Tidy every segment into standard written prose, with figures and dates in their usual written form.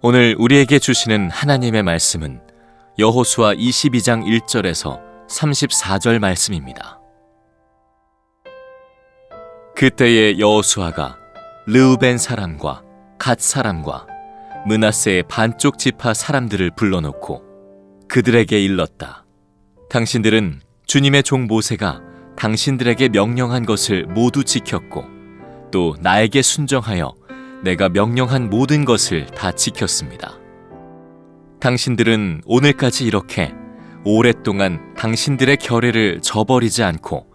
오늘 우리에게 주시는 하나님의 말씀은 여호수아 22장 1절에서 34절 말씀입니다. 그때에 여호수아가 르우벤 사람과 갓 사람과 므낫세의 반쪽 지파 사람들을 불러놓고 그들에게 일렀다. 당신들은 주님의 종 모세가 당신들에게 명령한 것을 모두 지켰고 또 나에게 순종하여 내가 명령한 모든 것을 다 지켰습니다. 당신들은 오늘까지 이렇게 오랫동안 당신들의 결례를 저버리지 않고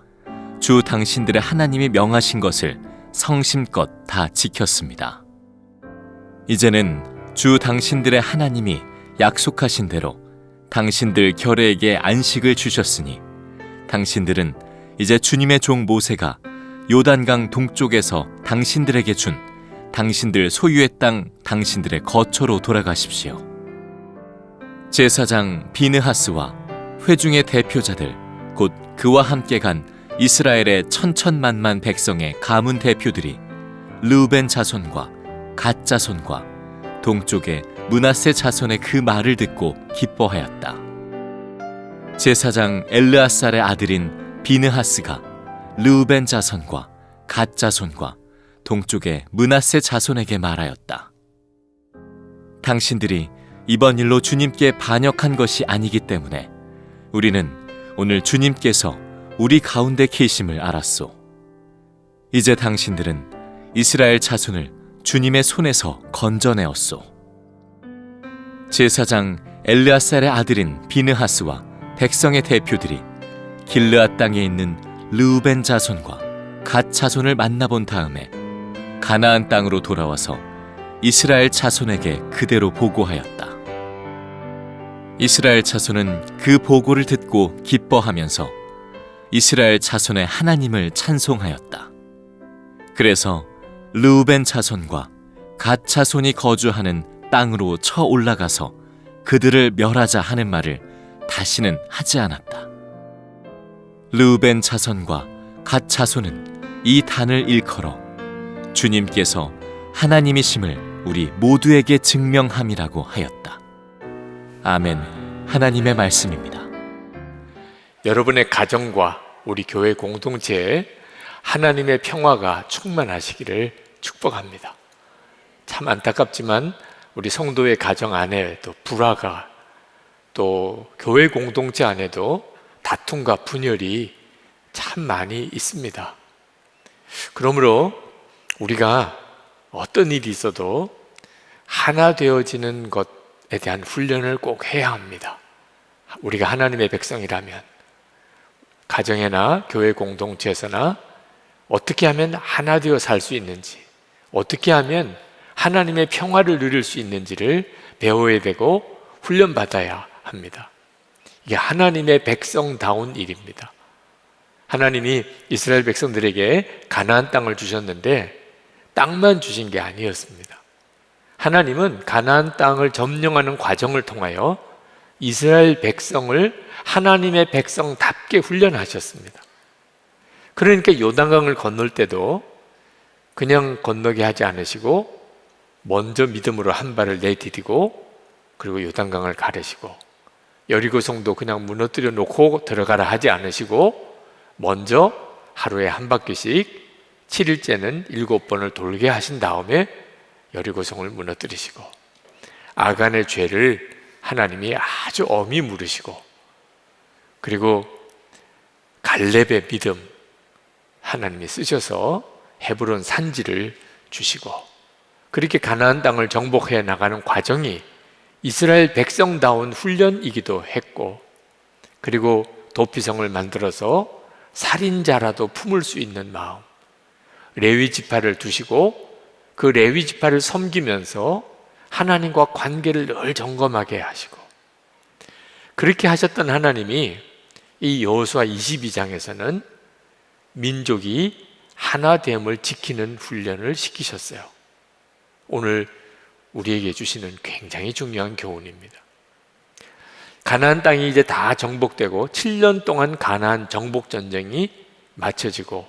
주 당신들의 하나님이 명하신 것을 성심껏 다 지켰습니다. 이제는 주 당신들의 하나님이 약속하신 대로 당신들 결례에게 안식을 주셨으니 당신들은 이제 주님의 종 모세가 요단강 동쪽에서 당신들에게 준 당신들 소유의 땅 당신들의 거처로 돌아가십시오. 제사장 비느하스와 회중의 대표자들 곧 그와 함께 간 이스라엘의 천천만만 백성의 가문 대표들이 르우벤 자손과 갓 자손과 동쪽의 므낫세 자손의 그 말을 듣고 기뻐하였다. 제사장 엘르아살의 아들인 비느하스가 르우벤 자손과 갓 자손과 동쪽의 므낫세 자손에게 말하였다. 당신들이 이번 일로 주님께 반역한 것이 아니기 때문에 우리는 오늘 주님께서 우리 가운데 계심을 알았소. 이제 당신들은 이스라엘 자손을 주님의 손에서 건져내었소. 제사장 엘르아살의 아들인 비느하스와 백성의 대표들이 길르앗 땅에 있는 르우벤 자손과 갓 자손을 만나본 다음에 가나안 땅으로 돌아와서 이스라엘 자손에게 그대로 보고하였다. 이스라엘 자손은 그 보고를 듣고 기뻐하면서 이스라엘 자손의 하나님을 찬송하였다. 그래서 르우벤 자손과 갓 자손이 거주하는 땅으로 쳐 올라가서 그들을 멸하자 하는 말을 다시는 하지 않았다. 르우벤 자손과 갓 자손은 이 단을 일컬어 주님께서 하나님이심을 우리 모두에게 증명함이라고 하였다. 아멘. 하나님의 말씀입니다. 여러분의 가정과 우리 교회 공동체에 하나님의 평화가 충만하시기를 축복합니다. 참 안타깝지만 우리 성도의 가정 안에도 불화가, 또 교회 공동체 안에도 다툼과 분열이 참 많이 있습니다. 그러므로 우리가 어떤 일이 있어도 하나 되어지는 것에 대한 훈련을 꼭 해야 합니다. 우리가 하나님의 백성이라면 가정이나 교회 공동체에서나 어떻게 하면 하나 되어 살 수 있는지, 어떻게 하면 하나님의 평화를 누릴 수 있는지를 배워야 되고 훈련받아야 합니다. 이게 하나님의 백성다운 일입니다. 하나님이 이스라엘 백성들에게 가나안 땅을 주셨는데 땅만 주신 게 아니었습니다. 하나님은 가나안 땅을 점령하는 과정을 통하여 이스라엘 백성을 하나님의 백성답게 훈련하셨습니다. 그러니까 요단강을 건널 때도 그냥 건너게 하지 않으시고 먼저 믿음으로 한 발을 내디디고 그리고 요단강을 가르시고, 여리고성도 그냥 무너뜨려 놓고 들어가라 하지 않으시고 먼저 하루에 한 바퀴씩 7일째는 7번을 돌게 하신 다음에 여리고성을 무너뜨리시고, 아간의 죄를 하나님이 아주 엄히 물으시고, 그리고 갈렙의 믿음 하나님이 쓰셔서 헤브론 산지를 주시고, 그렇게 가나안 땅을 정복해 나가는 과정이 이스라엘 백성다운 훈련이기도 했고, 그리고 도피성을 만들어서 살인자라도 품을 수 있는 마음, 레위 지파를 두시고 그 레위 지파를 섬기면서 하나님과 관계를 늘 점검하게 하시고, 그렇게 하셨던 하나님이 이 여호수아 22장에서는 민족이 하나됨을 지키는 훈련을 시키셨어요. 오늘 우리에게 주시는 굉장히 중요한 교훈입니다. 가나안 땅이 이제 다 정복되고 7년 동안 가나안 정복 전쟁이 마쳐지고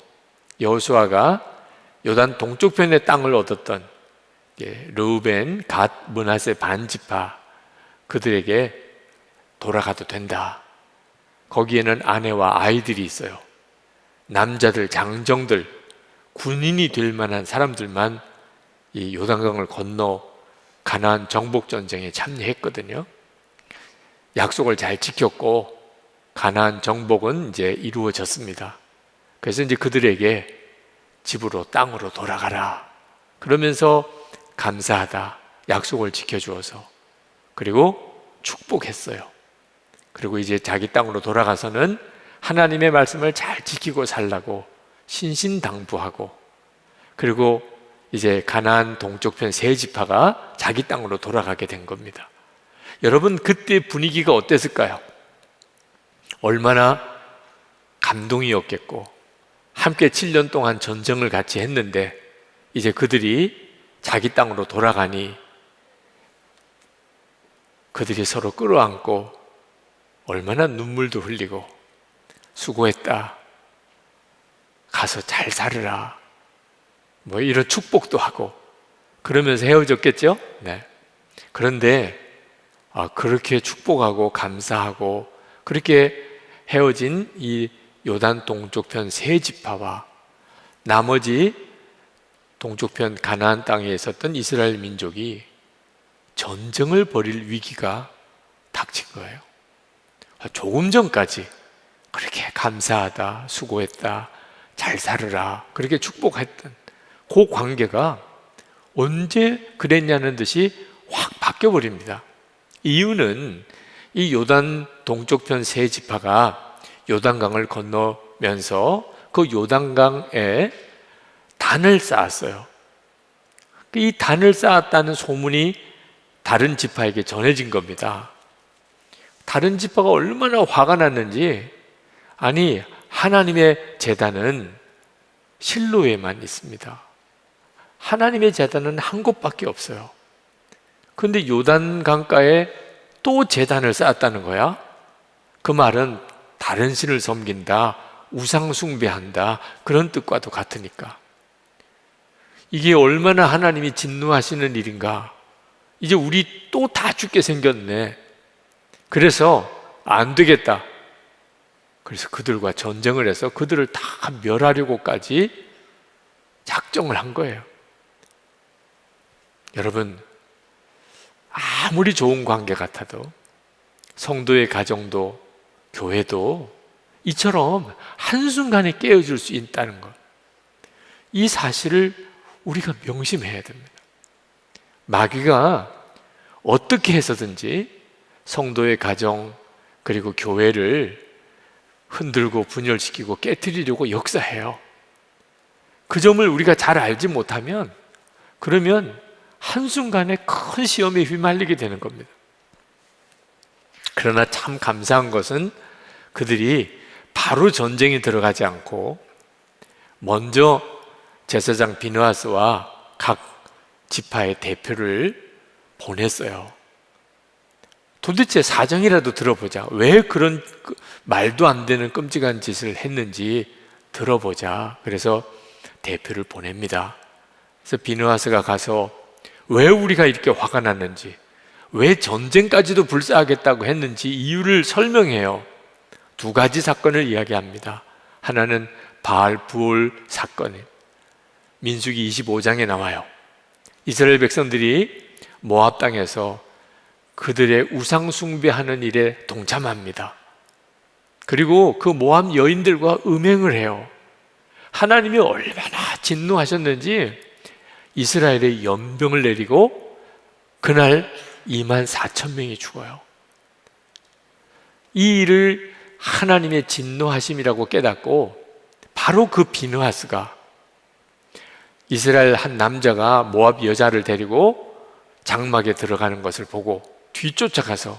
여호수아가 요단 동쪽편의 땅을 얻었던 르우벤, 갓, 므낫세 반지파 그들에게 돌아가도 된다. 거기에는 아내와 아이들이 있어요. 남자들, 장정들, 군인이 될 만한 사람들만 이 요단강을 건너 가나안 정복 전쟁에 참여했거든요. 약속을 잘 지켰고 가나안 정복은 이제 이루어졌습니다. 그래서 이제 그들에게 집으로, 땅으로 돌아가라 그러면서 감사하다, 약속을 지켜주어서, 그리고 축복했어요. 그리고 이제 자기 땅으로 돌아가서는 하나님의 말씀을 잘 지키고 살라고 신신당부하고, 그리고 이제 가나안 동쪽편 세 지파가 자기 땅으로 돌아가게 된 겁니다. 여러분, 그때 분위기가 어땠을까요? 얼마나 감동이었겠고, 함께 7년 동안 전쟁을 같이 했는데 이제 그들이 자기 땅으로 돌아가니 그들이 서로 끌어안고 얼마나 눈물도 흘리고, 수고했다, 가서 잘 살으라, 뭐 이런 축복도 하고 그러면서 헤어졌겠죠? 네. 그런데 그렇게 축복하고 감사하고 그렇게 헤어진 이 요단 동쪽편 세 지파와 나머지 동쪽편 가나안 땅에 있었던 이스라엘 민족이 전쟁을 벌일 위기가 닥친 거예요. 조금 전까지 그렇게 감사하다, 수고했다, 잘 살으라 그렇게 축복했던 그 관계가 언제 그랬냐는 듯이 확 바뀌어버립니다. 이유는 이 요단 동쪽편 세 지파가 요단강을 건너면서 그 요단강에 단을 쌓았어요. 이 단을 쌓았다는 소문이 다른 지파에게 전해진 겁니다. 다른 지파가 얼마나 화가 났는지, 아니 하나님의 제단은 실로에만 있습니다. 하나님의 제단은 한 곳밖에 없어요. 그런데 요단 강가에 또 제단을 쌓았다는 거야. 그 말은 다른 신을 섬긴다, 우상 숭배한다, 그런 뜻과도 같으니까. 이게 얼마나 하나님이 진노하시는 일인가. 이제 우리 또 다 죽게 생겼네. 그래서 안 되겠다. 그래서 그들과 전쟁을 해서 그들을 다 멸하려고까지 작정을 한 거예요. 여러분, 아무리 좋은 관계 같아도, 성도의 가정도 교회도 이처럼 한순간에 깨어질 수 있다는 것, 이 사실을 우리가 명심해야 됩니다. 마귀가 어떻게 해서든지 성도의 가정 그리고 교회를 흔들고 분열시키고 깨트리려고 역사해요. 그 점을 우리가 잘 알지 못하면, 그러면 한순간에 큰 시험에 휘말리게 되는 겁니다. 그러나 참 감사한 것은 그들이 바로 전쟁에 들어가지 않고 먼저 제사장 비느하스와 각 지파의 대표를 보냈어요. 도대체 사정이라도 들어보자. 왜 그런 말도 안 되는 끔찍한 짓을 했는지 들어보자. 그래서 대표를 보냅니다. 그래서 비느하스가 가서 왜 우리가 이렇게 화가 났는지, 왜 전쟁까지도 불사하겠다고 했는지 이유를 설명해요. 두 가지 사건을 이야기합니다. 하나는 바알 부올 사건이에요. 민수기 25장에 나와요. 이스라엘 백성들이 모압 땅에서 그들의 우상 숭배하는 일에 동참합니다. 그리고 그 모압 여인들과 음행을 해요. 하나님이 얼마나 진노하셨는지 이스라엘에 연병을 내리고 그날 24,000명이 죽어요. 이 일을 하나님의 진노하심이라고 깨닫고 바로 그 비느하스가, 이스라엘 한 남자가 모압 여자를 데리고 장막에 들어가는 것을 보고 뒤쫓아가서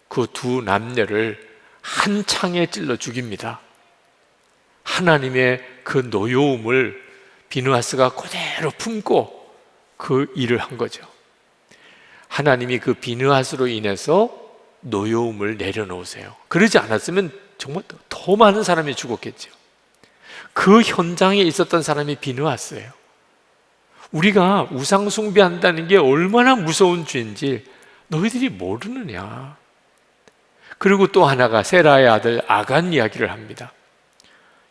그 두 남녀를 한 창에 찔러 죽입니다. 하나님의 그 노여움을 비느하스가 그대로 품고 그 일을 한 거죠. 하나님이 그 비느하스로 인해서 노여움을 내려놓으세요. 그러지 않았으면 정말 더 많은 사람이 죽었겠죠. 그 현장에 있었던 사람이 비느하스예요. 우리가 우상 숭배한다는 게 얼마나 무서운 죄인지 너희들이 모르느냐. 그리고 또 하나가 세라의 아들 아간 이야기를 합니다.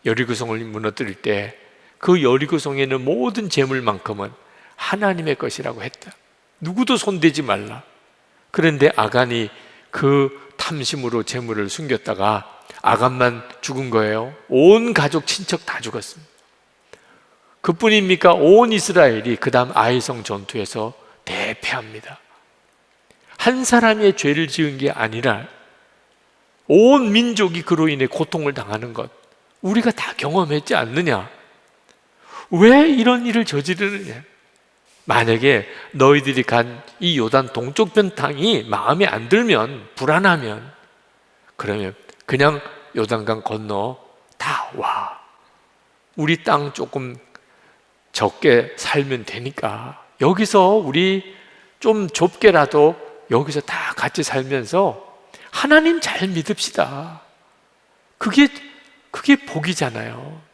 여리고성을 무너뜨릴 때 그 여리고성에 있는 모든 재물만큼은 하나님의 것이라고 했다. 누구도 손대지 말라. 그런데 아간이 그 탐심으로 재물을 숨겼다가 아간만 죽은 거예요. 온 가족 친척 다 죽었습니다. 그뿐입니까? 온 이스라엘이 그 다음 아이성 전투에서 대패합니다. 한 사람의 죄를 지은 게 아니라 온 민족이 그로 인해 고통을 당하는 것, 우리가 다 경험했지 않느냐? 왜 이런 일을 저지르느냐? 만약에 너희들이 간 이 요단 동쪽편 땅이 마음에 안 들면, 불안하면, 그러면 그냥 요단강 건너 다 와. 우리 땅 조금 적게 살면 되니까 여기서 우리 좀 좁게라도 여기서 다 같이 살면서 하나님 잘 믿읍시다. 그게 복이잖아요.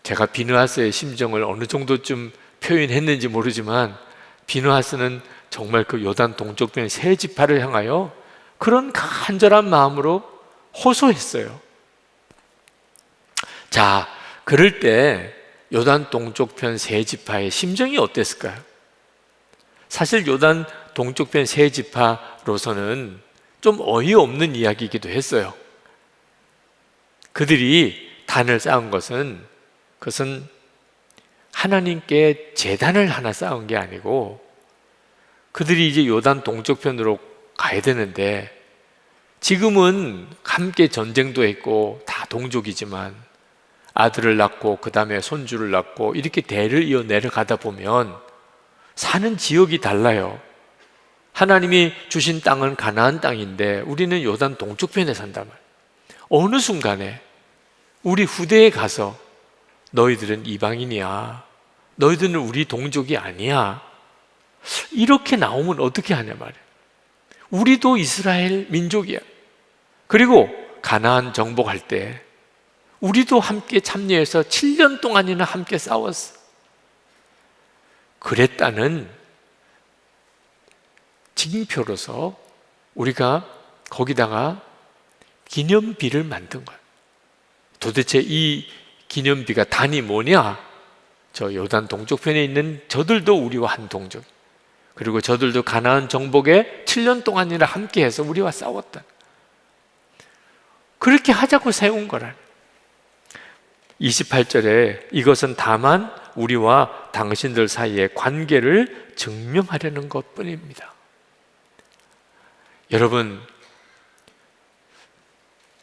제가 비느하스의 심정을 어느 정도쯤 표현했는지 모르지만 비느하스는 정말 그 요단 동쪽편 세 지파를 향하여 그런 간절한 마음으로 호소했어요. 자, 그럴 때 요단 동쪽편 세 지파의 심정이 어땠을까요? 사실 요단 동쪽편 세 지파로서는 좀 어이없는 이야기이기도 했어요. 그들이 단을 쌓은 것은 그것은 하나님께 제단을 하나 쌓은 게 아니고 그들이 이제 요단 동쪽편으로 가야 되는데 지금은 함께 전쟁도 했고 다 동족이지만 아들을 낳고 그 다음에 손주를 낳고 이렇게 대를 이어 내려가다 보면 사는 지역이 달라요. 하나님이 주신 땅은 가나안 땅인데 우리는 요단 동쪽편에 산단 말이에요. 어느 순간에 우리 후대에 가서 너희들은 이방인이야, 너희들은 우리 동족이 아니야, 이렇게 나오면 어떻게 하냐 말이에요. 우리도 이스라엘 민족이야. 그리고 가나안 정복할 때 우리도 함께 참여해서 7년 동안이나 함께 싸웠어. 그랬다는 징표로서 우리가 거기다가 기념비를 만든 거예요. 도대체 이 기념비가 단이 뭐냐? 저 요단 동쪽편에 있는 저들도 우리와 한 동족, 그리고 저들도 가나안 정복에 7년 동안이나 함께해서 우리와 싸웠다. 그렇게 하자고 세운 거라. 28절에 이것은 다만 우리와 당신들 사이의 관계를 증명하려는 것뿐입니다. 여러분,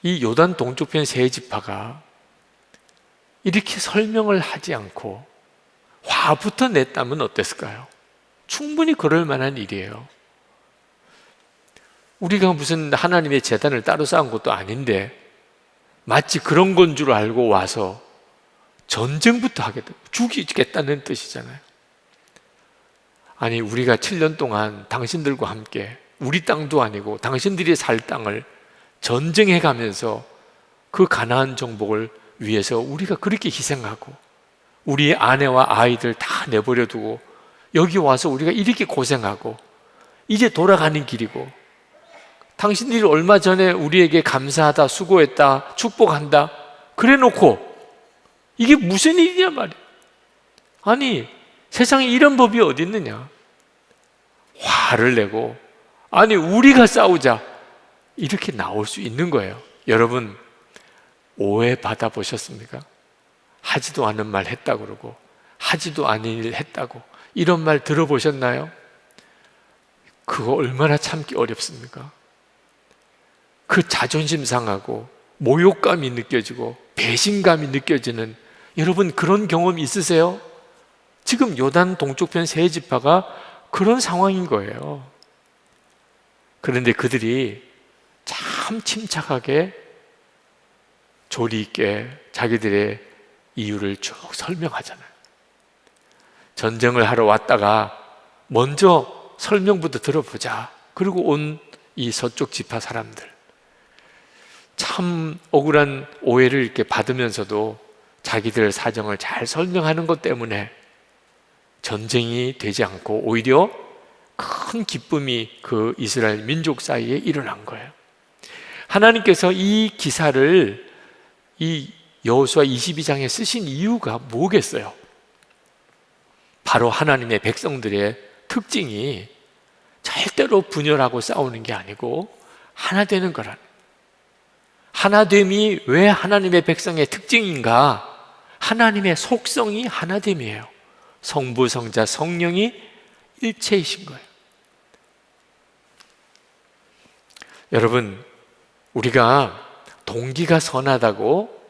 이 요단 동쪽편 세 지파가 이렇게 설명을 하지 않고 화부터 냈다면 어땠을까요? 충분히 그럴 만한 일이에요. 우리가 무슨 하나님의 제단을 따로 쌓은 것도 아닌데 마치 그런 건 줄 알고 와서 전쟁부터 하겠다, 죽이겠다는 뜻이잖아요. 아니, 우리가 7년 동안 당신들과 함께 우리 땅도 아니고 당신들이 살 땅을 전쟁해 가면서 그 가나안 정복을 위해서 우리가 그렇게 희생하고 우리의 아내와 아이들 다 내버려 두고 여기 와서 우리가 이렇게 고생하고 이제 돌아가는 길이고 당신들이 얼마 전에 우리에게 감사하다, 수고했다, 축복한다 그래 놓고 이게 무슨 일이냐 말이야. 아니, 세상에 이런 법이 어디 있느냐. 화를 내고 아니 우리가 싸우자 이렇게 나올 수 있는 거예요. 여러분, 오해 받아보셨습니까? 하지도 않은 말 했다 그러고 하지도 않은 일 했다고 이런 말 들어보셨나요? 그거 얼마나 참기 어렵습니까? 그 자존심 상하고 모욕감이 느껴지고 배신감이 느껴지는, 여러분 그런 경험 있으세요? 지금 요단 동쪽편 세 지파가 그런 상황인 거예요. 그런데 그들이 참 침착하게 조리 있게 자기들의 이유를 쭉 설명하잖아요. 전쟁을 하러 왔다가 먼저 설명부터 들어보자. 그리고 온 이 서쪽 지파 사람들 참 억울한 오해를 이렇게 받으면서도 자기들 사정을 잘 설명하는 것 때문에 전쟁이 되지 않고 오히려 큰 기쁨이 그 이스라엘 민족 사이에 일어난 거예요. 하나님께서 이 기사를 이 여호수아 22장에 쓰신 이유가 뭐겠어요? 바로 하나님의 백성들의 특징이 절대로 분열하고 싸우는 게 아니고 하나 되는 거라는, 하나됨이 왜 하나님의 백성의 특징인가? 하나님의 속성이 하나됨이에요. 성부, 성자, 성령이 일체이신 거예요. 여러분, 우리가 동기가 선하다고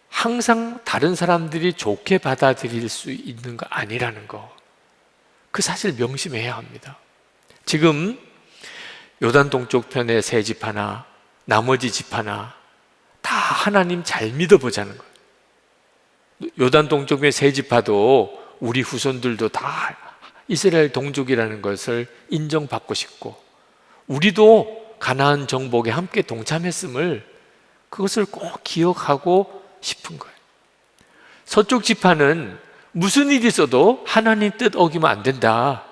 항상 다른 사람들이 좋게 받아들일 수 있는 거 아니라는 거, 그 사실 명심해야 합니다. 지금 요단 동쪽 편의 세 집 하나, 나머지 집 하나 다 하나님 잘 믿어보자는 거예요. 요단 동쪽의 세 지파도 우리 후손들도 다 이스라엘 동족이라는 것을 인정받고 싶고, 우리도 가나안 정복에 함께 동참했음을, 그것을 꼭 기억하고 싶은 거예요. 서쪽 지파는 무슨 일이 있어도 하나님 뜻 어기면 안 된다,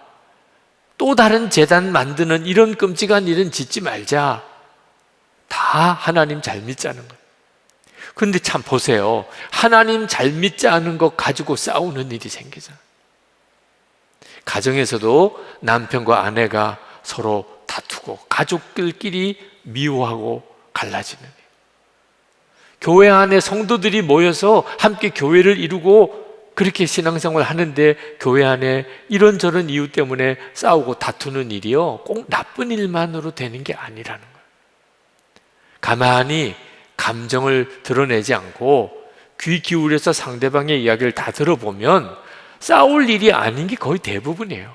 또 다른 제단 만드는 이런 끔찍한 일은 짓지 말자, 다 하나님 잘 믿자는 거예요. 그런데 참 보세요, 하나님 잘 믿자는 것 가지고 싸우는 일이 생기잖아요. 가정에서도 남편과 아내가 서로 다투고 가족들끼리 미워하고 갈라지는 일, 교회 안에 성도들이 모여서 함께 교회를 이루고 그렇게 신앙생활을 하는데 교회 안에 이런저런 이유 때문에 싸우고 다투는 일이요, 꼭 나쁜 일만으로 되는 게 아니라는 거예요. 가만히 감정을 드러내지 않고 귀 기울여서 상대방의 이야기를 다 들어보면 싸울 일이 아닌 게 거의 대부분이에요.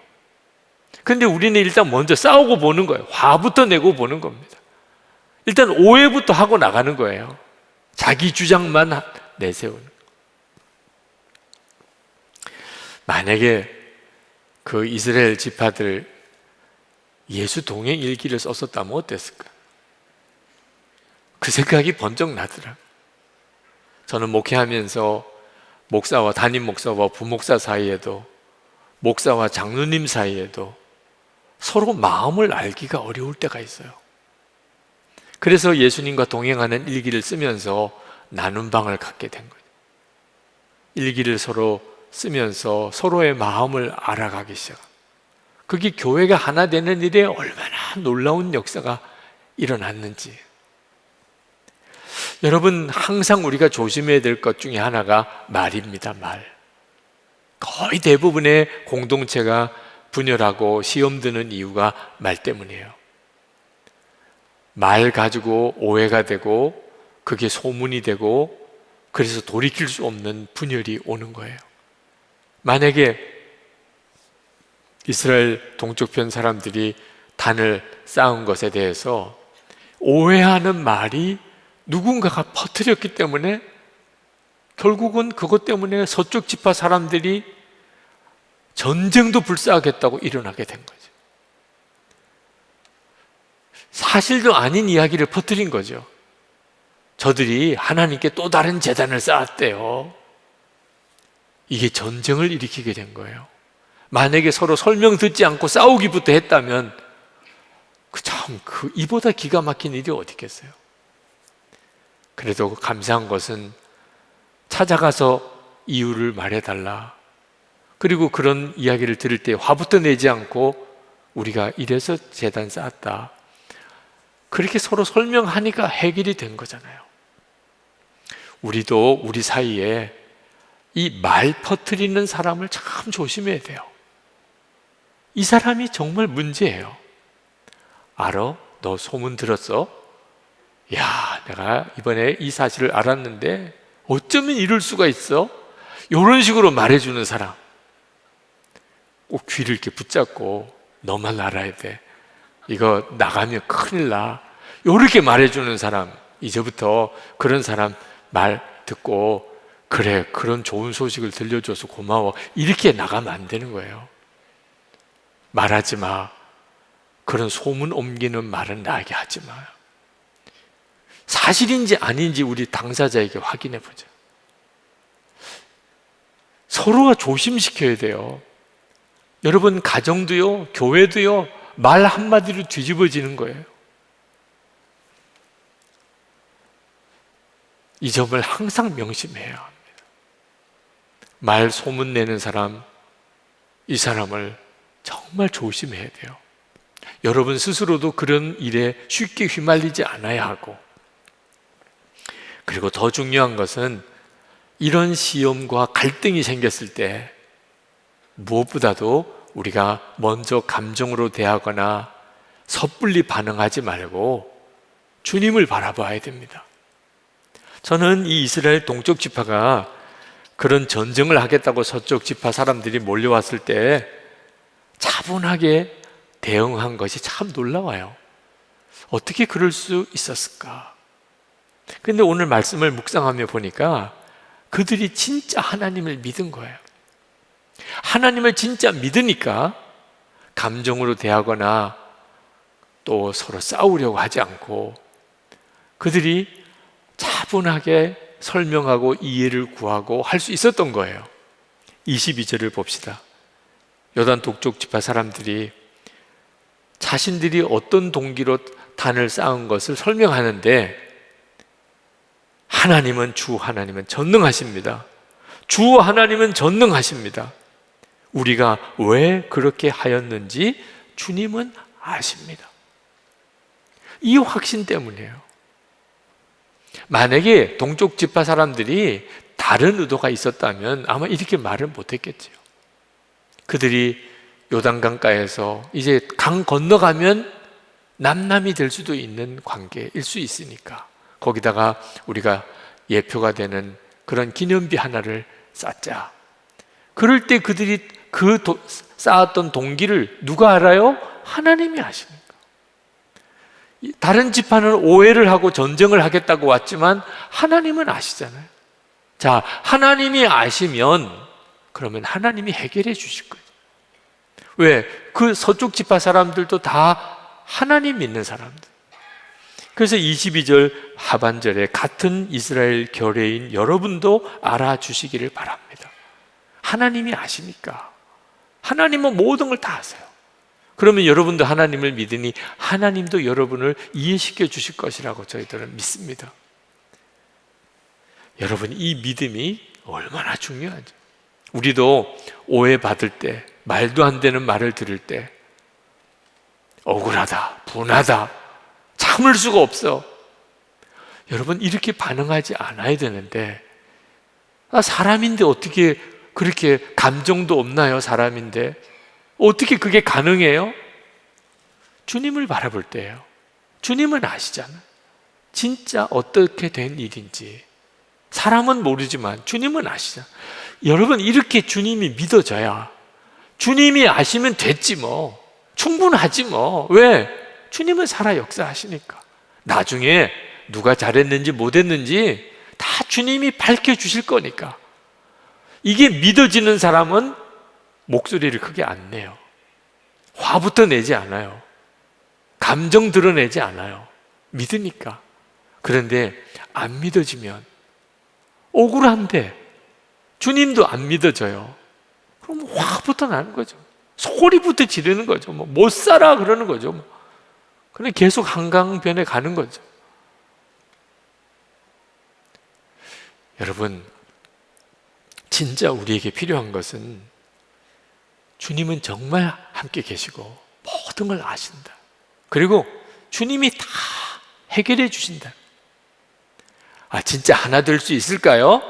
근데 우리는 일단 먼저 싸우고 보는 거예요. 화부터 내고 보는 겁니다. 일단 오해부터 하고 나가는 거예요. 자기 주장만 내세우는 거예요. 만약에 그 이스라엘 지파들 예수 동행 일기를 썼었다면 어땠을까? 그 생각이 번쩍 나더라. 저는 목회하면서 목사와 담임 목사와 부목사 사이에도, 목사와 장로님 사이에도 서로 마음을 알기가 어려울 때가 있어요. 그래서 예수님과 동행하는 일기를 쓰면서 나눈 방을 갖게 된 거예요. 일기를 서로 쓰면서 서로의 마음을 알아가기 시작. 그게 교회가 하나 되는 일에 얼마나 놀라운 역사가 일어났는지. 여러분, 항상 우리가 조심해야 될 것 중에 하나가 말입니다. 말. 거의 대부분의 공동체가 분열하고 시험 드는 이유가 말 때문이에요. 말 가지고 오해가 되고 그게 소문이 되고, 그래서 돌이킬 수 없는 분열이 오는 거예요. 만약에 이스라엘 동쪽편 사람들이 단을 쌓은 것에 대해서 오해하는 말이 누군가가 퍼뜨렸기 때문에 결국은 그것 때문에 서쪽 지파 사람들이 전쟁도 불사하겠다고 일어나게 된 거죠. 사실도 아닌 이야기를 퍼뜨린 거죠. 저들이 하나님께 또 다른 제단을 쌓았대요. 이게 전쟁을 일으키게 된 거예요. 만약에 서로 설명 듣지 않고 싸우기부터 했다면 이보다 기가 막힌 일이 어디 있겠어요. 그래도 감사한 것은 찾아가서 이유를 말해달라, 그리고 그런 이야기를 들을 때 화부터 내지 않고 우리가 이래서 제단 쌓았다, 그렇게 서로 설명하니까 해결이 된 거잖아요. 우리도 우리 사이에 이 말 퍼뜨리는 사람을 참 조심해야 돼요. 이 사람이 정말 문제예요. 알아? 너 소문 들었어? 야, 내가 이번에 이 사실을 알았는데 어쩌면 이럴 수가 있어? 이런 식으로 말해주는 사람, 꼭 귀를 이렇게 붙잡고 너만 알아야 돼, 이거 나가면 큰일 나, 이렇게 말해주는 사람, 이제부터 그런 사람 말 듣고 그래, 그런 좋은 소식을 들려줘서 고마워, 이렇게 나가면 안 되는 거예요. 말하지 마. 그런 소문 옮기는 말은 나에게 하지 마요. 사실인지 아닌지 우리 당사자에게 확인해 보자. 서로가 조심시켜야 돼요. 여러분, 가정도요, 교회도요, 말 한마디로 뒤집어지는 거예요. 이 점을 항상 명심해야 합니다. 말 소문내는 사람, 이 사람을 정말 조심해야 돼요. 여러분 스스로도 그런 일에 쉽게 휘말리지 않아야 하고, 그리고 더 중요한 것은 이런 시험과 갈등이 생겼을 때 무엇보다도 우리가 먼저 감정으로 대하거나 섣불리 반응하지 말고 주님을 바라봐야 됩니다. 저는 이 이스라엘 동쪽 지파가 그런 전쟁을 하겠다고 서쪽 지파 사람들이 몰려왔을 때 차분하게 대응한 것이 참 놀라워요. 어떻게 그럴 수 있었을까? 근데 오늘 말씀을 묵상하며 보니까 그들이 진짜 하나님을 믿은 거예요. 하나님을 진짜 믿으니까 감정으로 대하거나 또 서로 싸우려고 하지 않고 그들이 차분하게 설명하고 이해를 구하고 할 수 있었던 거예요. 22절을 봅시다. 요단 동쪽 지파 사람들이 자신들이 어떤 동기로 단을 쌓은 것을 설명하는데, 하나님은 주 하나님은 전능하십니다. 주 하나님은 전능하십니다. 우리가 왜 그렇게 하였는지 주님은 아십니다. 이 확신 때문이에요. 만약에 동쪽 지파 사람들이 다른 의도가 있었다면 아마 이렇게 말을 못했겠죠. 그들이 요단강가에서 이제 강 건너가면 남남이 될 수도 있는 관계일 수 있으니까 거기다가 우리가 예표가 되는 그런 기념비 하나를 쌓자. 그럴 때 그들이 쌓았던 동기를 누가 알아요? 하나님이 아십니까? 다른 지파는 오해를 하고 전쟁을 하겠다고 왔지만 하나님은 아시잖아요. 자, 하나님이 아시면 그러면 하나님이 해결해 주실 거예요. 왜? 그 서쪽 지파 사람들도 다 하나님 믿는 사람들. 그래서 22절 하반절에 같은 이스라엘 결례인 여러분도 알아주시기를 바랍니다. 하나님이 아시니까. 하나님은 모든 걸 다 아세요. 그러면 여러분도 하나님을 믿으니 하나님도 여러분을 이해시켜 주실 것이라고 저희들은 믿습니다. 여러분, 이 믿음이 얼마나 중요하죠. 우리도 오해받을 때, 말도 안 되는 말을 들을 때 억울하다, 분하다, 참을 수가 없어. 여러분, 이렇게 반응하지 않아야 되는데, 사람인데 어떻게 그렇게 감정도 없나요? 사람인데 어떻게 그게 가능해요? 주님을 바라볼 때예요. 주님은 아시잖아요. 진짜 어떻게 된 일인지. 사람은 모르지만 주님은 아시잖아요. 여러분, 이렇게 주님이 믿어져야, 주님이 아시면 됐지 뭐, 충분하지 뭐. 왜? 주님은 살아 역사하시니까. 나중에 누가 잘했는지 못했는지 다 주님이 밝혀주실 거니까. 이게 믿어지는 사람은 목소리를 크게 안 내요. 화부터 내지 않아요. 감정 드러내지 않아요. 믿으니까. 그런데 안 믿어지면, 억울한데 주님도 안 믿어져요. 그럼 화부터 나는 거죠. 소리부터 지르는 거죠. 못 살아 그러는 거죠. 그냥 계속 한강변에 가는 거죠. 여러분, 진짜 우리에게 필요한 것은 주님은 정말 함께 계시고 모든 걸 아신다. 그리고 주님이 다 해결해 주신다. 진짜 하나 될 수 있을까요?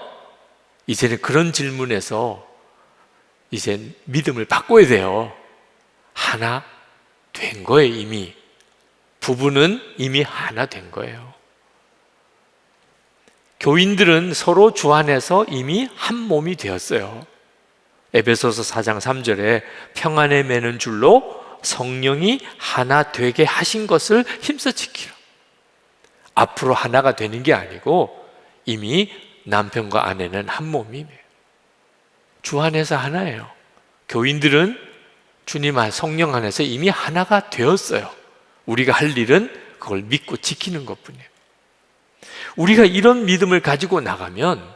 이제는 그런 질문에서 이제 믿음을 바꿔야 돼요. 하나 된 거예요, 이미. 부부는 이미 하나 된 거예요. 교인들은 서로 주 안에서 이미 한 몸이 되었어요. 에베소서 4장 3절에 평안에 매는 줄로 성령이 하나 되게 하신 것을 힘써 지키라. 앞으로 하나가 되는 게 아니고 이미 남편과 아내는 한 몸이에요. 주 안에서 하나예요. 교인들은 주님 안, 성령 안에서 이미 하나가 되었어요. 우리가 할 일은 그걸 믿고 지키는 것뿐이에요. 우리가 이런 믿음을 가지고 나가면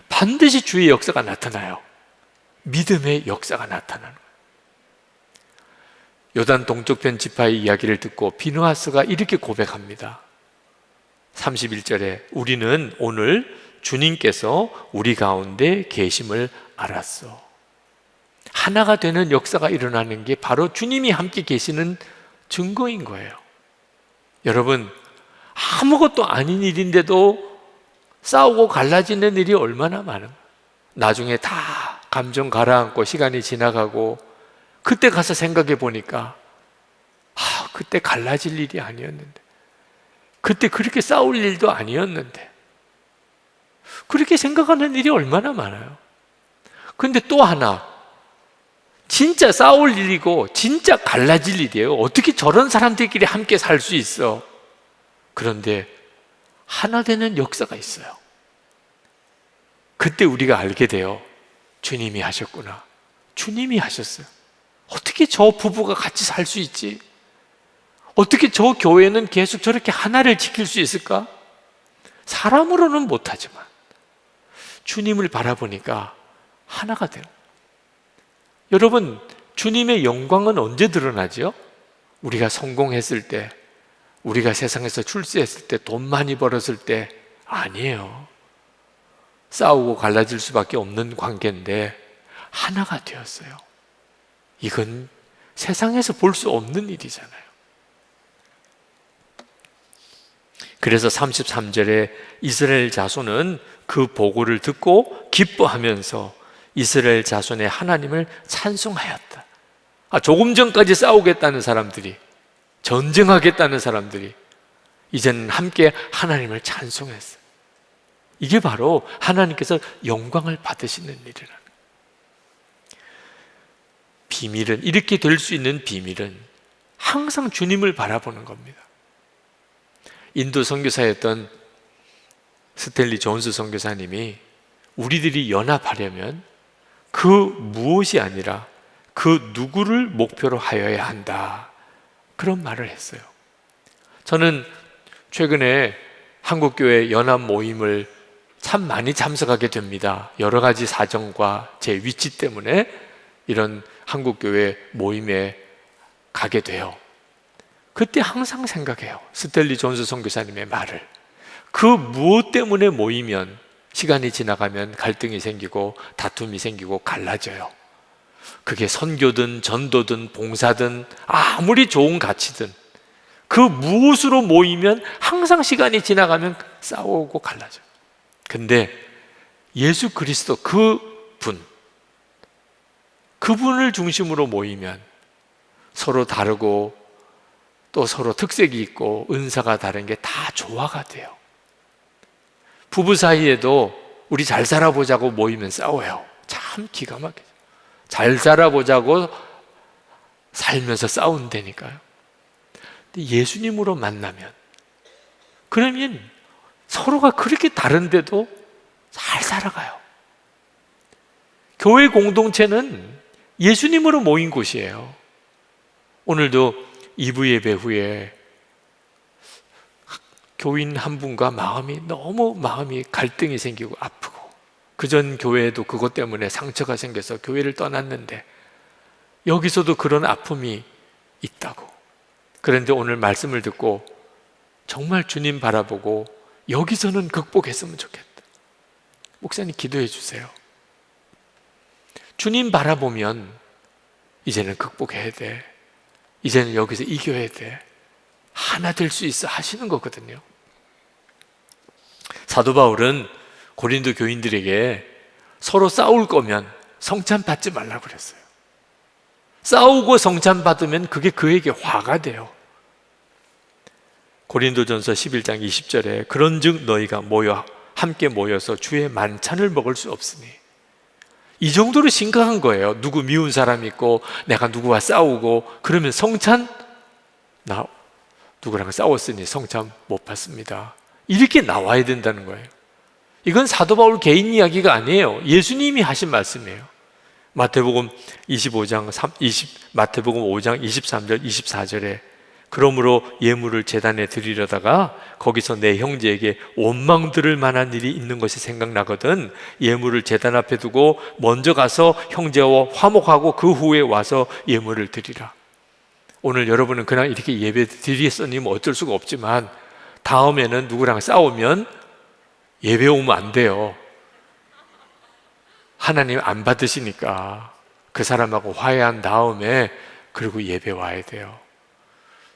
반드시 주의 역사가 나타나요. 믿음의 역사가 나타나는 거예요. 요단 동쪽편 지파의 이야기를 듣고 비느하스가 이렇게 고백합니다. 31절에 우리는 오늘 주님께서 우리 가운데 계심을 알았어. 하나가 되는 역사가 일어나는 게 바로 주님이 함께 계시는 증거인 거예요. 여러분, 아무것도 아닌 일인데도 싸우고 갈라지는 일이 얼마나 많은가. 나중에 다 감정 가라앉고 시간이 지나가고 그때 가서 생각해 보니까 그때 갈라질 일이 아니었는데, 그때 그렇게 싸울 일도 아니었는데, 그렇게 생각하는 일이 얼마나 많아요. 근데 또 하나, 진짜 싸울 일이고 진짜 갈라질 일이에요. 어떻게 저런 사람들끼리 함께 살 수 있어? 그런데 하나 되는 역사가 있어요. 그때 우리가 알게 돼요. 주님이 하셨구나. 주님이 하셨어요. 어떻게 저 부부가 같이 살 수 있지? 어떻게 저 교회는 계속 저렇게 하나를 지킬 수 있을까? 사람으로는 못하지만 주님을 바라보니까 하나가 돼요. 여러분, 주님의 영광은 언제 드러나죠? 우리가 성공했을 때, 우리가 세상에서 출세했을 때, 돈 많이 벌었을 때 아니에요. 싸우고 갈라질 수밖에 없는 관계인데 하나가 되었어요. 이건 세상에서 볼 수 없는 일이잖아요. 그래서 33절에 이스라엘 자손은 그 보고를 듣고 기뻐하면서 이스라엘 자손의 하나님을 찬송하였다. 조금 전까지 싸우겠다는 사람들이, 전쟁하겠다는 사람들이 이제는 함께 하나님을 찬송했어요. 이게 바로 하나님께서 영광을 받으시는 일이라는 거예요. 비밀은, 이렇게 될 수 있는 비밀은 항상 주님을 바라보는 겁니다. 인도 선교사였던 스탠리 존스 선교사님이 우리들이 연합하려면 그 무엇이 아니라 그 누구를 목표로 하여야 한다, 그런 말을 했어요. 저는 최근에 한국교회 연합 모임을 참 많이 참석하게 됩니다. 여러 가지 사정과 제 위치 때문에 이런 한국교회 모임에 가게 돼요. 그때 항상 생각해요. 스탠리 존스 선교사님의 말을. 그 무엇 때문에 모이면 시간이 지나가면 갈등이 생기고 다툼이 생기고 갈라져요. 그게 선교든 전도든 봉사든 아무리 좋은 가치든 그 무엇으로 모이면 항상 시간이 지나가면 싸우고 갈라져요. 근데 예수 그리스도 그분을 중심으로 모이면 서로 다르고 또 서로 특색이 있고 은사가 다른 게 다 조화가 돼요. 부부 사이에도 우리 잘 살아보자고 모이면 싸워요. 참 기가 막히죠. 잘 살아보자고 살면서 싸운다니까요. 근데 예수님으로 만나면, 그러면 서로가 그렇게 다른데도 잘 살아가요. 교회 공동체는 예수님으로 모인 곳이에요. 오늘도 2부 예배 후에 교인 한 분과 마음이 갈등이 생기고 아프고, 그전 교회에도 그것 때문에 상처가 생겨서 교회를 떠났는데 여기서도 그런 아픔이 있다고. 그런데 오늘 말씀을 듣고 정말 주님 바라보고 여기서는 극복했으면 좋겠다. 목사님 기도해 주세요. 주님 바라보면 이제는 극복해야 돼. 이제는 여기서 이겨야 돼. 하나 될 수 있어 하시는 거거든요. 사도 바울은 고린도 교인들에게 서로 싸울 거면 성찬 받지 말라고 그랬어요. 싸우고 성찬 받으면 그게 그에게 화가 돼요. 고린도전서 11장 20절에 그런즉 너희가 함께 모여서 주의 만찬을 먹을 수 없으니, 이 정도로 심각한 거예요. 누구 미운 사람 있고 내가 누구와 싸우고 그러면 성찬, 나 누구랑 싸웠으니 성찬 못 받습니다, 이렇게 나와야 된다는 거예요. 이건 사도 바울 개인 이야기가 아니에요. 예수님이 하신 말씀이에요. 마태복음 5장 23절 24절에 그러므로 예물을 제단에 드리려다가 거기서 내 형제에게 원망 들을 만한 일이 있는 것이 생각나거든 예물을 제단 앞에 두고 먼저 가서 형제와 화목하고 그 후에 와서 예물을 드리라. 오늘 여러분은 그냥 이렇게 예배 드리겠으니 뭐 어쩔 수가 없지만 다음에는 누구랑 싸우면 예배 오면 안 돼요. 하나님 안 받으시니까 그 사람하고 화해한 다음에 그리고 예배 와야 돼요.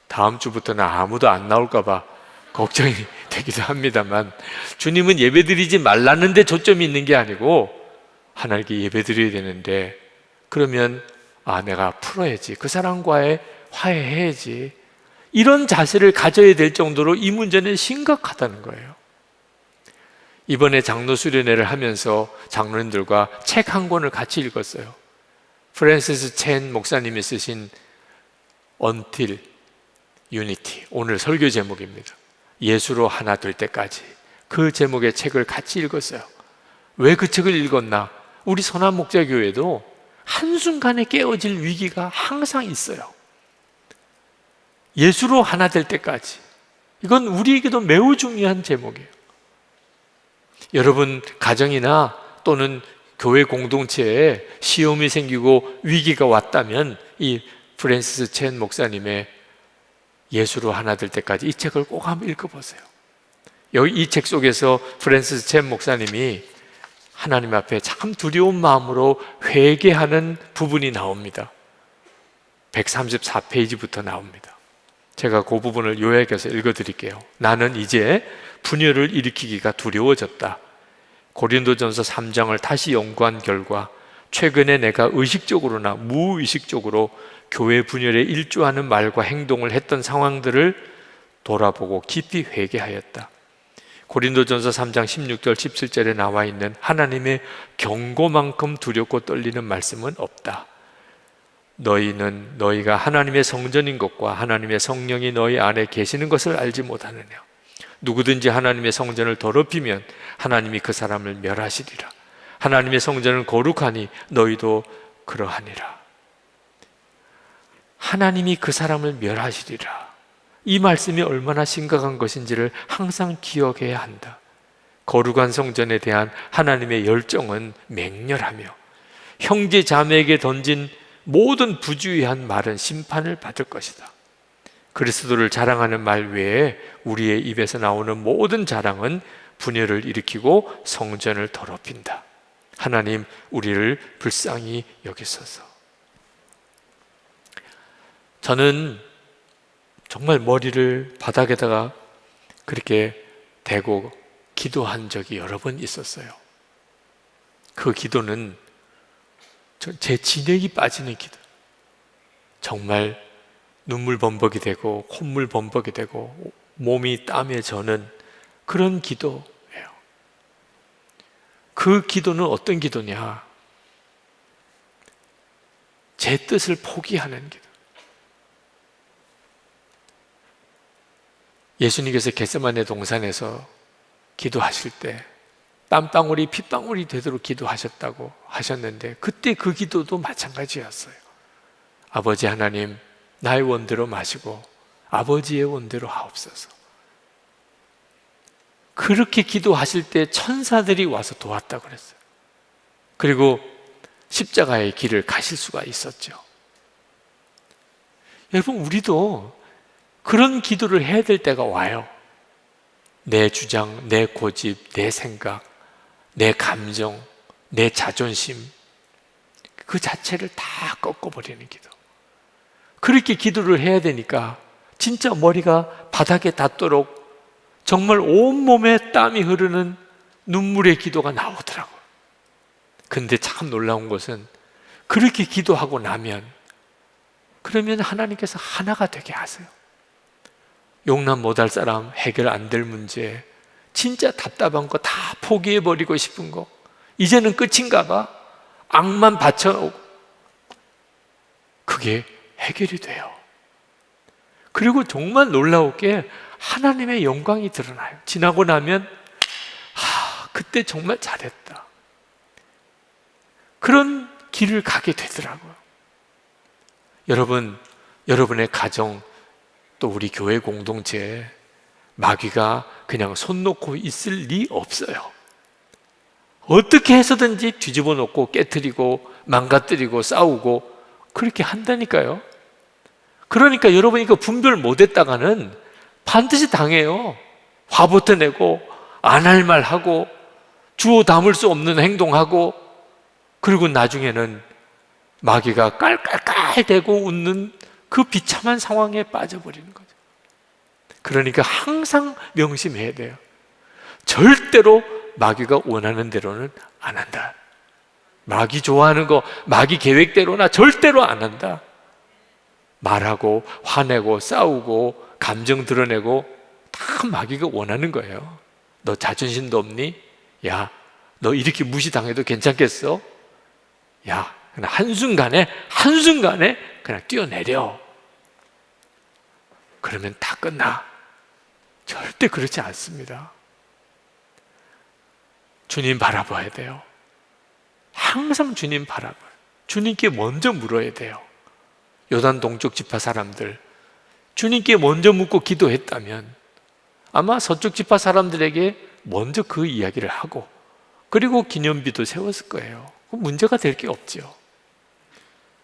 다음 주부터는 아무도 안 나올까 봐 걱정이 되기도 합니다만 주님은 예배 드리지 말라는 데 초점이 있는 게 아니고 하나님께 예배 드려야 되는데 그러면 내가 풀어야지, 그 사람과의 화해해야지, 이런 자세를 가져야 될 정도로 이 문제는 심각하다는 거예요. 이번에 장로 수련회를 하면서 장로님들과 책 한 권을 같이 읽었어요. 프랜시스 첸 목사님이 쓰신 Until Unity, 오늘 설교 제목입니다. 예수로 하나 될 때까지. 그 제목의 책을 같이 읽었어요. 왜 그 책을 읽었나? 우리 선한목자교회도 한순간에 깨어질 위기가 항상 있어요. 예수로 하나 될 때까지. 이건 우리에게도 매우 중요한 제목이에요. 여러분 가정이나 또는 교회 공동체에 시험이 생기고 위기가 왔다면 이 프랜시스 첸 목사님의 예수로 하나 될 때까지 이 책을 꼭 한번 읽어보세요. 여기 이 책 속에서 프랜시스 첸 목사님이 하나님 앞에 참 두려운 마음으로 회개하는 부분이 나옵니다. 134페이지부터 나옵니다. 제가 그 부분을 요약해서 읽어드릴게요. 나는 이제 분열을 일으키기가 두려워졌다. 고린도전서 3장을 다시 연구한 결과 최근에 내가 의식적으로나 무의식적으로 교회 분열에 일조하는 말과 행동을 했던 상황들을 돌아보고 깊이 회개하였다. 고린도전서 3장 16절 17절에 나와 있는 하나님의 경고만큼 두렵고 떨리는 말씀은 없다. 너희는 너희가 하나님의 성전인 것과 하나님의 성령이 너희 안에 계시는 것을 알지 못하느냐. 누구든지 하나님의 성전을 더럽히면 하나님이 그 사람을 멸하시리라. 하나님의 성전은 거룩하니 너희도 그러하니라. 하나님이 그 사람을 멸하시리라. 이 말씀이 얼마나 심각한 것인지를 항상 기억해야 한다. 거룩한 성전에 대한 하나님의 열정은 맹렬하며 형제 자매에게 던진 모든 부주의한 말은 심판을 받을 것이다. 그리스도를 자랑하는 말 외에 우리의 입에서 나오는 모든 자랑은 분열을 일으키고 성전을 더럽힌다. 하나님, 우리를 불쌍히 여기소서. 저는 정말 머리를 바닥에다가 그렇게 대고 기도한 적이 여러 번 있었어요. 그 기도는 제 진액이 빠지는 기도. 정말 눈물 범벅이 되고 콧물 범벅이 되고 몸이 땀에 저는 그런 기도예요. 그 기도는 어떤 기도냐? 제 뜻을 포기하는 기도. 예수님께서 겟세마네 동산에서 기도하실 때 땀방울이 핏방울이 되도록 기도하셨다고 하셨는데 그때 그 기도도 마찬가지였어요. 아버지 하나님, 나의 원대로 마시고 아버지의 원대로 하옵소서. 그렇게 기도하실 때 천사들이 와서 도왔다고 그랬어요. 그리고 십자가의 길을 가실 수가 있었죠. 여러분, 우리도 그런 기도를 해야 될 때가 와요. 내 주장, 내 고집, 내 생각, 내 감정, 내 자존심, 그 자체를 다 꺾어버리는 기도. 그렇게 기도를 해야 되니까 진짜 머리가 바닥에 닿도록 정말 온몸에 땀이 흐르는 눈물의 기도가 나오더라고요. 근데 참 놀라운 것은 그렇게 기도하고 나면 그러면 하나님께서 하나가 되게 하세요. 용납 못할 사람, 해결 안 될 문제, 진짜 답답한 거 다 포기해버리고 싶은 거, 이제는 끝인가 봐, 악만 받쳐오고 그게 해결이 돼요. 그리고 정말 놀라웠게 하나님의 영광이 드러나요. 지나고 나면 그때 정말 잘했다, 그런 길을 가게 되더라고요. 여러분, 여러분의 가정, 또 우리 교회 공동체에 마귀가 그냥 손 놓고 있을 리 없어요. 어떻게 해서든지 뒤집어 놓고 깨트리고 망가뜨리고 싸우고 그렇게 한다니까요. 그러니까 여러분이 그 분별 못했다가는 반드시 당해요. 화부터 내고 안 할 말 하고 주워 담을 수 없는 행동하고, 그리고 나중에는 마귀가 깔깔깔대고 웃는 그 비참한 상황에 빠져버리는 거죠. 그러니까 항상 명심해야 돼요. 절대로 마귀가 원하는 대로는 안 한다. 마귀 좋아하는 거, 마귀 계획대로나 절대로 안 한다. 말하고 화내고 싸우고 감정 드러내고 다 마귀가 원하는 거예요. 너 자존심도 없니? 야, 너 이렇게 무시당해도 괜찮겠어? 야, 그냥 한순간에 그냥 뛰어내려. 그러면 다 끝나. 절대 그렇지 않습니다. 주님 바라봐야 돼요. 항상 주님 바라봐요. 주님께 먼저 물어야 돼요. 요단 동쪽 지파 사람들, 주님께 먼저 묻고 기도했다면 아마 서쪽 지파 사람들에게 먼저 그 이야기를 하고, 그리고 기념비도 세웠을 거예요. 문제가 될 게 없죠.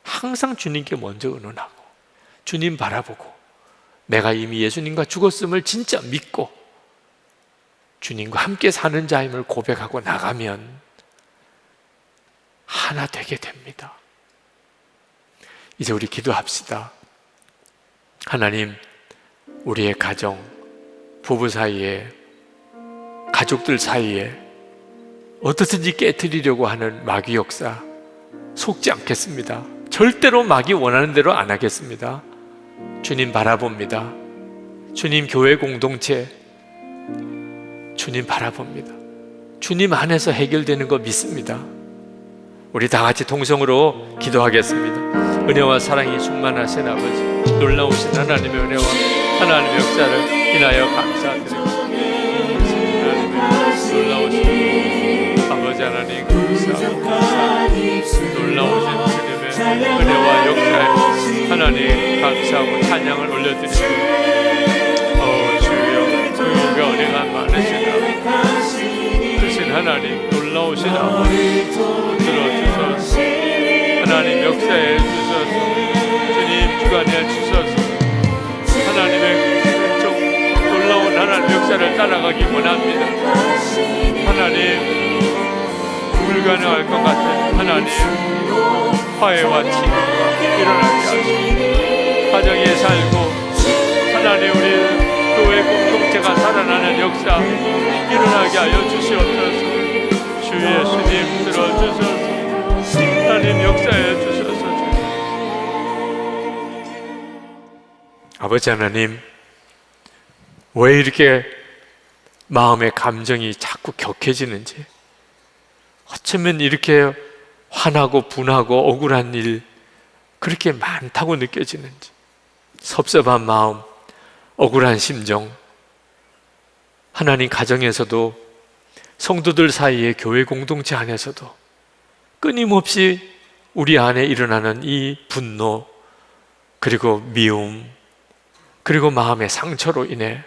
항상 주님께 먼저 의논하고 주님 바라보고, 내가 이미 예수님과 죽었음을 진짜 믿고 주님과 함께 사는 자임을 고백하고 나가면 하나 되게 됩니다. 이제 우리 기도합시다. 하나님, 우리의 가정, 부부 사이에, 가족들 사이에 어떻든지 깨트리려고 하는 마귀 역사 속지 않겠습니다. 절대로 마귀 원하는 대로 안 하겠습니다. 주님 바라봅니다. 주님 교회 공동체, 주님 바라봅니다. 주님 안에서 해결되는 거 믿습니다. 우리 다 같이 통성으로 기도하겠습니다. 은혜와 사랑이 충만하신 아버지, 놀라우신 하나님의 은혜와 하나님의 역사를 인하여 감사드리고, 하나님의 놀라우신 아버지 하나님 감사합니다. 놀라우신 주님의 은혜와 역사에 하나님 감사하고 찬양을 올려드립니다. 주여, 주님과 은혜가 많으시다 크신 하나님, 놀라우신 아버지 들어주소서. 하나님 역사해 주소서. 주님 주관해 주소서. 하나님의 왼쪽 놀라운 하나님 역사를 따라가기 원합니다. 하나님, 불가능할 것 같은 하나님 화해와 치유가 일어나게 하시고, 가정에 살고 하나님 우리 교회 공동체가 살아나는 역사 일어나게 하여 주시옵소서. 주 예수님 들어주소서. 하나님 역사해 주소서. 아버지 하나님, 왜 이렇게 마음의 감정이 자꾸 격해지는지, 어쩌면 이렇게 화나고 분하고 억울한 일 그렇게 많다고 느껴지는지, 섭섭한 마음, 억울한 심정, 하나님 가정에서도 성도들 사이에 교회 공동체 안에서도 끊임없이 우리 안에 일어나는 이 분노, 그리고 미움, 그리고 마음의 상처로 인해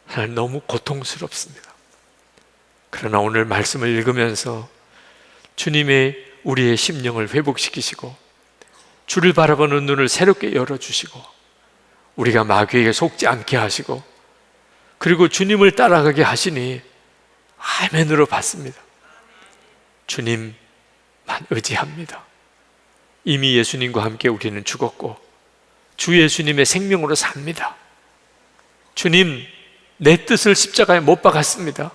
하나님 너무 고통스럽습니다. 그러나 오늘 말씀을 읽으면서 주님의 우리의 심령을 회복시키시고 주를 바라보는 눈을 새롭게 열어주시고 우리가 마귀에게 속지 않게 하시고 그리고 주님을 따라가게 하시니 아멘으로 받습니다. 주님만 의지합니다. 이미 예수님과 함께 우리는 죽었고 주 예수님의 생명으로 삽니다. 주님, 내 뜻을 십자가에 못 박았습니다.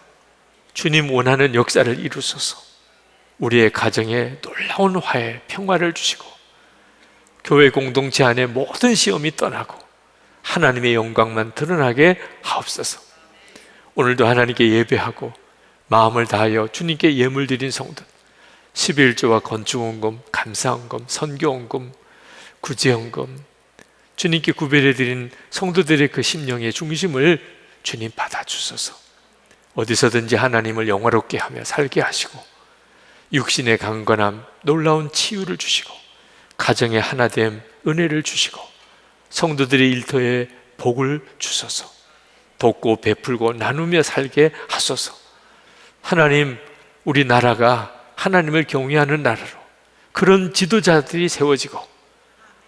주님 원하는 역사를 이루소서. 우리의 가정에 놀라운 화해, 평화를 주시고 교회 공동체 안에 모든 시험이 떠나고 하나님의 영광만 드러나게 하옵소서. 오늘도 하나님께 예배하고 마음을 다하여 주님께 예물 드린 성도, 11조와 건축원금, 감사원금, 선교원금, 구제원금, 주님께 구별해 드린 성도들의 그 심령의 중심을 주님 받아주소서. 어디서든지 하나님을 영화롭게 하며 살게 하시고 육신의 강건함, 놀라운 치유를 주시고 가정의 하나됨, 은혜를 주시고 성도들의 일터에 복을 주소서. 돕고 베풀고 나누며 살게 하소서. 하나님, 우리나라가 하나님을 경외하는 나라로 그런 지도자들이 세워지고,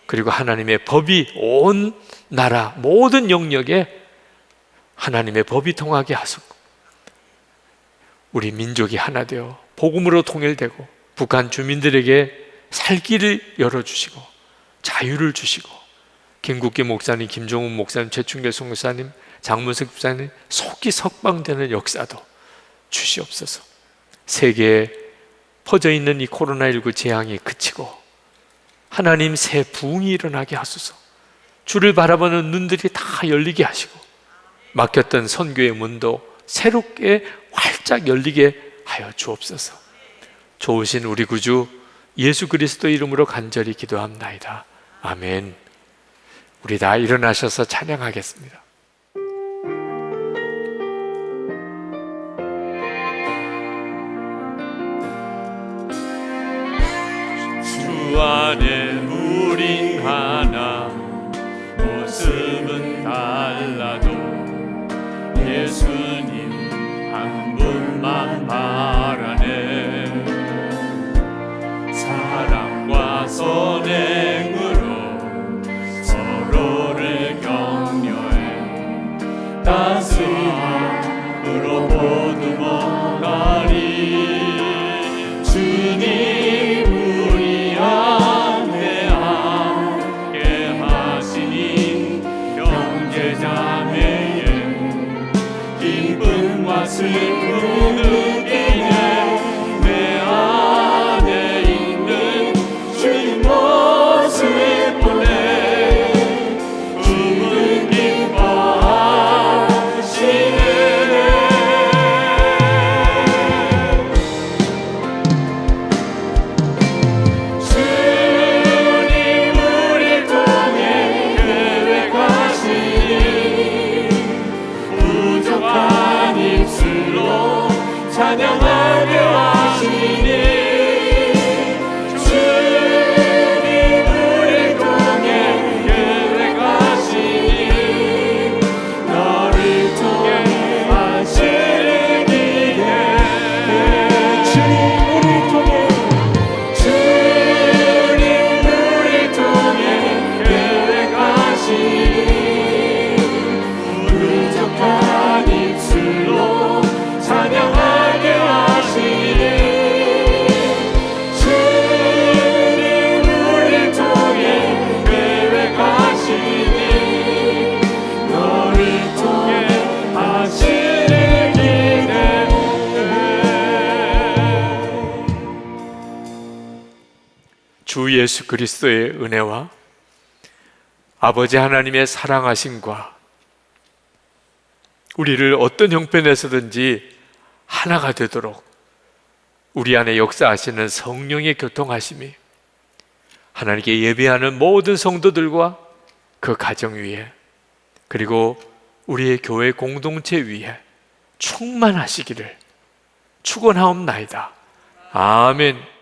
그리고 하나님의 법이 온 나라 모든 영역에 하나님의 법이 통하게 하소서. 우리 민족이 하나 되어 복음으로 통일되고 북한 주민들에게 살 길을 열어주시고 자유를 주시고, 김국기 목사님, 김종훈 목사님, 최충길 선교사님, 장문석 집사님 속이 석방되는 역사도 주시옵소서. 세계에 퍼져 있는 이 코로나19 재앙이 그치고 하나님 새 부흥이 일어나게 하소서. 주를 바라보는 눈들이 다 열리게 하시고 막혔던 선교의 문도 새롭게 활짝 열리게 하여 주옵소서. 좋으신 우리 구주 예수 그리스도 이름으로 간절히 기도합나이다. 아멘. 우리 다 일어나셔서 찬양하겠습니다. 주 안에 우린 하나, 모습은 달라도 예수님 한 분만 바라네. 사랑과 선행으로 서로를 격려해 따스함으로 보듬어 가리. 주님 우리 안에 함께 하시니 형제자매의 기쁨과 슬픔 느끼네. 내 안에 있는 주님 모습 보네. 주는 기뻐하시네. 주님 우리 통해 계획하시니 부족한 입술로 찬양하게 하시니. 주님 우리 통해 계획하시니 너를 통해 하시는 기대. 주님 우리 통해 계획하시니 부족한 입술로 찬양하게 하시니. 주님 우리 통해 계획하시니 너를 통해 하시는 기대. 주 예수 그리스도의 은혜와 아버지 하나님의 사랑하심과 우리를 어떤 형편에서든지 하나가 되도록 우리 안에 역사하시는 성령의 교통하심이 하나님께 예배하는 모든 성도들과 그 가정 위에, 그리고 우리의 교회 공동체 위에 충만하시기를 축원하옵나이다. 아멘.